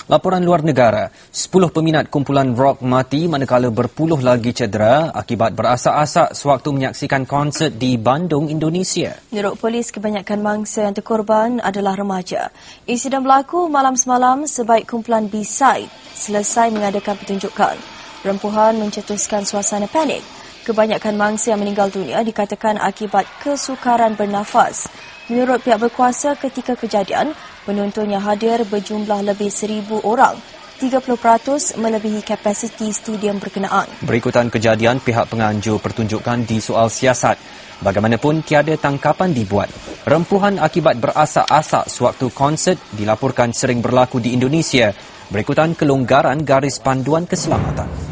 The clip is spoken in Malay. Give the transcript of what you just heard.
Laporan luar negara, 10 peminat kumpulan rock mati manakala berpuluh lagi cedera akibat berasak-asak sewaktu menyaksikan konsert di Bandung, Indonesia. Menurut polis, kebanyakan mangsa yang terkorban adalah remaja. Insiden berlaku malam semalam sebaik kumpulan B-Side selesai mengadakan pertunjukan. Rempuhan mencetuskan suasana panik. Kebanyakan mangsa yang meninggal dunia dikatakan akibat kesukaran bernafas. Menurut pihak berkuasa, ketika kejadian, penonton yang hadir berjumlah lebih 1,000 orang. 30% melebihi kapasiti stadium berkenaan. Berikutan kejadian, pihak penganjur pertunjukan disoal siasat. Bagaimanapun, tiada tangkapan dibuat. Rempuhan akibat berasak-asak sewaktu konsert dilaporkan sering berlaku di Indonesia. Berikutan kelonggaran garis panduan keselamatan.